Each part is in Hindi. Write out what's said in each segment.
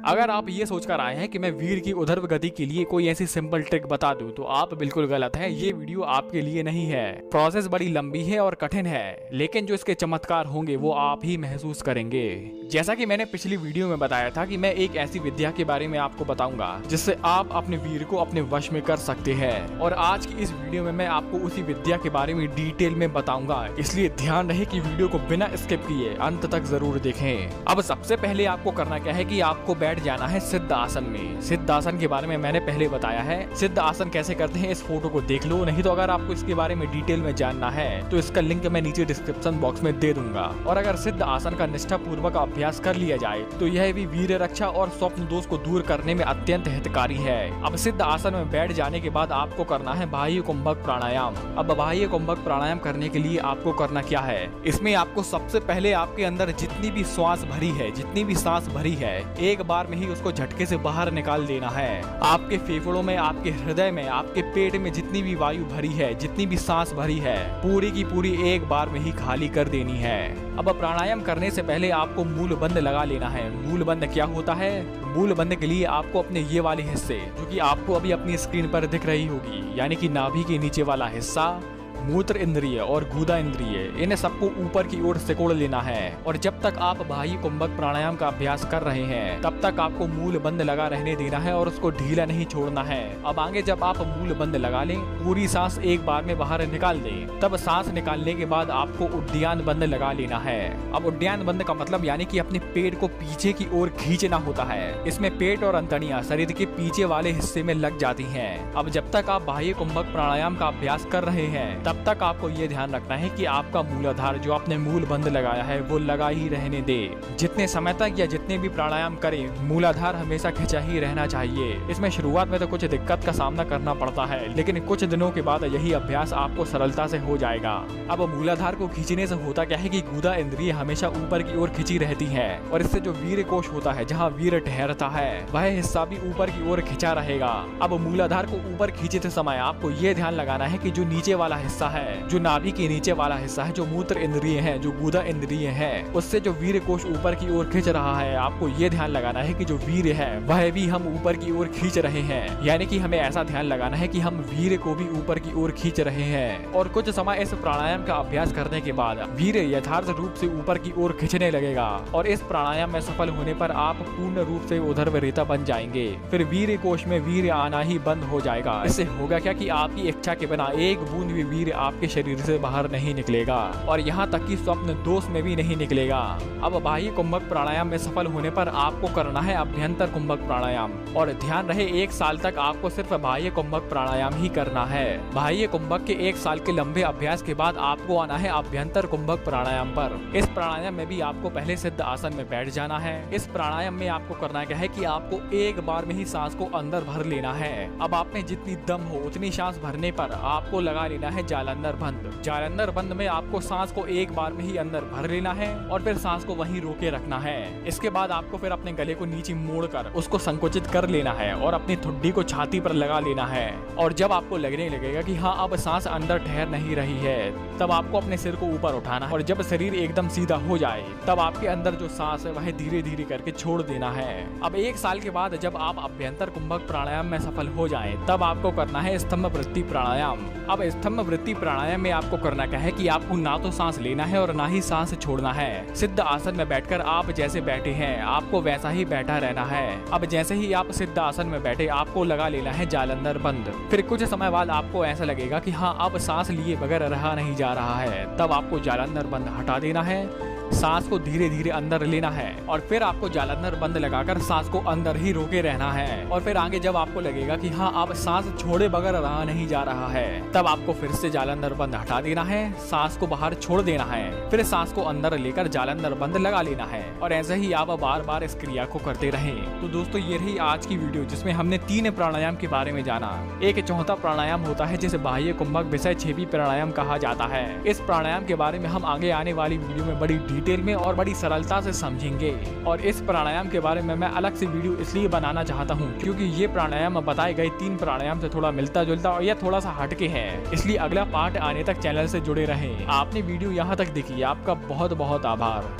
अगर आप ये सोचकर आए हैं कि मैं वीर की ऊर्ध्व गति के लिए कोई ऐसी सिंपल ट्रिक बता दूं तो आप बिल्कुल गलत हैं। ये वीडियो आपके लिए नहीं है। प्रोसेस बड़ी लंबी है और कठिन है, लेकिन जो इसके चमत्कार होंगे वो आप ही महसूस करेंगे। जैसा कि मैंने पिछली वीडियो में बताया था कि मैं एक ऐसी विद्या के बारे में आपको बताऊंगा जिससे आप अपने वीर को अपने वश में कर सकते हैं, और आज की इस वीडियो में मैं आपको उसी विद्या के बारे में डिटेल में बताऊंगा। इसलिए ध्यान रहे कि वीडियो को बिना स्किप किए अंत तक जरूर देखें। अब सबसे पहले आपको करना क्या है कि आपको बैठ जाना है सिद्ध आसन में। सिद्ध आसन के बारे में मैंने पहले बताया है। सिद्ध आसन कैसे करते हैं इस फोटो को देख लो, नहीं तो अगर आपको इसके बारे में डिटेल में जानना है तो इसका लिंक मैं नीचे डिस्क्रिप्शन बॉक्स में दे दूंगा। और अगर सिद्ध आसन का निष्ठा पूर्वक अभ्यास कर लिया जाए तो यह भी वीर रक्षा और स्वप्न दोष को दूर करने में अत्यंत हितकारी है। अब सिद्ध आसन में बैठ जाने के बाद आपको करना है बाह्य कुंभक प्राणायाम। अब बाह्य कुंभक प्राणायाम करने के लिए आपको करना क्या है, इसमें आपको सबसे पहले आपके अंदर जितनी भी श्वास भरी है, जितनी भी सांस भरी है, एक बार में ही उसको झटके से बाहर निकाल देना है। आपके फेफड़ों में, आपके हृदय में, आपके पेट में जितनी भी वायु भरी है, जितनी भी सांस भरी है, पूरी की पूरी एक बार में ही खाली कर देनी है। अब प्राणायाम करने से पहले आपको मूल बंद लगा लेना है। मूल बंद क्या होता है? मूल बंद के लिए आपको अपने ये वाले हिस्से, जो कि आपको अभी अपनी स्क्रीन पर दिख रही होगी, यानी कि नाभि के नीचे वाला हिस्सा, मूत्र इंद्रिय और गुदा इंद्रिय, इन्हें सबको ऊपर की ओर सिकोड़ लेना है। और जब तक आप बाह्य कुंभक प्राणायाम का अभ्यास कर रहे हैं तब तक आपको मूल बंद लगा रहने देना है और उसको ढीला नहीं छोड़ना है। अब आगे जब आप मूल बंद लगा लें, पूरी सांस एक बार में बाहर निकाल दें, तब सांस निकालने के बाद आपको उद्यान बंद लगा लेना है। अब उद्यान बंद का मतलब यानी कि अपने पेट को पीछे की ओर खींचना होता है। इसमें पेट और अंतड़ियां शरीर के पीछे वाले हिस्से में लग जाती हैं। अब जब तक आप बाह्य कुंभक प्राणायाम का अभ्यास कर रहे हैं तब तक आपको ये ध्यान रखना है कि आपका मूलाधार जो आपने मूल बंद लगाया है वो लगा ही रहने दे। जितने समय तक या जितने भी प्राणायाम करें, मूलाधार हमेशा खिंचा ही रहना चाहिए। इसमें शुरुआत में तो कुछ दिक्कत का सामना करना पड़ता है, लेकिन कुछ दिनों के बाद यही अभ्यास आपको सरलता से हो जाएगा। अब मूलाधार को खींचने से होता क्या है कि गुदा इंद्रिय हमेशा ऊपर की ओर खिंची रहती है, और इससे जो वीर कोश होता है, जहाँ वीर ठहरता है, वह हिस्सा भी ऊपर की ओर खिंचा रहेगा। अब मूलाधार को ऊपर खींचते समय आपको ये ध्यान लगाना है कि जो नीचे वाला हिस्सा है, जो नाभि के नीचे वाला हिस्सा है, जो मूत्र इंद्रिय है, जो गुदा इंद्रिय है, उससे जो वीर कोश ऊपर की ओर खींच रहा है, आपको ये ध्यान लगाना है कि जो वीर है वह भी हम ऊपर की ओर खींच रहे हैं। यानी कि हमें ऐसा ध्यान लगाना है कि हम वीर को भी ऊपर की ओर खींच रहे हैं। और कुछ समय इस प्राणायाम का अभ्यास करने के बाद वीर यथार्थ रूप से ऊपर की ओर खींचने लगेगा, और इस प्राणायाम में सफल होने पर आप पूर्ण रूप से ऊर्ध्व रेता बन जाएंगे। फिर वीर कोश में वीर आना ही बंद हो जाएगा। इससे होगा क्या कि आपकी इच्छा के बिना एक बूंद भी वीर आपके शरीर से बाहर नहीं निकलेगा, और यहाँ तक कि स्वप्न दोष में भी नहीं निकलेगा। अब बाह्य कुंभक प्राणायाम में सफल होने पर आपको करना है अभ्यंतर कुंभक प्राणायाम, और ध्यान रहे 1 साल तक आपको सिर्फ बाह्य कुंभक प्राणायाम ही करना है। बाह्य कुंभक के 1 साल के लंबे अभ्यास के बाद आपको आना है अभ्यंतर कुंभक प्राणायाम पर। इस प्राणायाम में भी आपको पहले सिद्ध आसन में बैठ जाना है। इस प्राणायाम में आपको करना क्या है कि आपको एक बार में ही सांस को अंदर भर लेना है। अब आप में जितनी दम हो उतनी सांस भरने पर आपको लगा लेना है जालंधर बंद। जालंधर बंद में आपको सांस को एक बार में ही अंदर भर लेना है और फिर सांस को वहीं रोके रखना है। इसके बाद आपको फिर अपने गले को नीचे मोड़कर उसको संकुचित कर लेना है और अपनी ठुड्डी को छाती पर लगा लेना है। और जब आपको लगने लगेगा कि हाँ अब सांस अंदर ठहर नहीं रही है, तब आपको अपने सिर को ऊपर उठाना है, और जब शरीर एकदम सीधा हो जाए तब आपके अंदर जो सांस है वह धीरे धीरे करके छोड़ देना है। अब 1 साल के बाद जब आप अभ्यंतर कुंभक प्राणायाम में सफल हो जाए तब आपको करना है स्तंभ वृत्ति प्राणायाम। अब स्तंभ वृत्ति प्राणायाम में आपको करना क्या है कि आपको ना तो सांस लेना है और ना ही सांस छोड़ना है। सिद्ध आसन में बैठकर आप जैसे बैठे हैं आपको वैसा ही बैठा रहना है। अब जैसे ही आप सिद्ध आसन में बैठे आपको लगा लेना है जालंधर बंद। फिर कुछ समय बाद आपको ऐसा लगेगा कि हाँ अब सांस लिए बगैर रहा नहीं जा रहा है, तब आपको जालंधर बंद हटा देना है, सांस को धीरे धीरे अंदर लेना है, और फिर आपको जालंधर बंद लगाकर सांस को अंदर ही रोके रहना है। और फिर आगे जब आपको लगेगा कि हाँ अब सांस छोड़े बगैर रहा नहीं जा रहा है, तब आपको फिर से जालंधर बंद हटा देना है, सांस को बाहर छोड़ देना है, फिर सांस को अंदर लेकर जालंधर बंद लगा लेना है, और ऐसे ही आप बार बार इस क्रिया को करते रहें। तो दोस्तों ये रही आज की वीडियो जिसमें हमने 3 प्राणायाम के बारे में जाना। एक चौथा प्राणायाम होता है जिसे बाह्य कुंभक विषय छेदी प्राणायाम कहा जाता है। इस प्राणायाम के बारे में हम आगे आने वाली वीडियो में बड़ी डिटेल में और बड़ी सरलता से समझेंगे। और इस प्राणायाम के बारे में मैं अलग से वीडियो इसलिए बनाना चाहता हूँ क्योंकि ये प्राणायाम बताए गए 3 प्राणायाम से थोड़ा मिलता जुलता और यह थोड़ा सा हटके है, इसलिए अगला पार्ट आने तक चैनल से जुड़े रहें। आपने वीडियो यहाँ तक देखी, आपका बहुत बहुत आभार,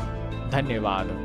धन्यवाद।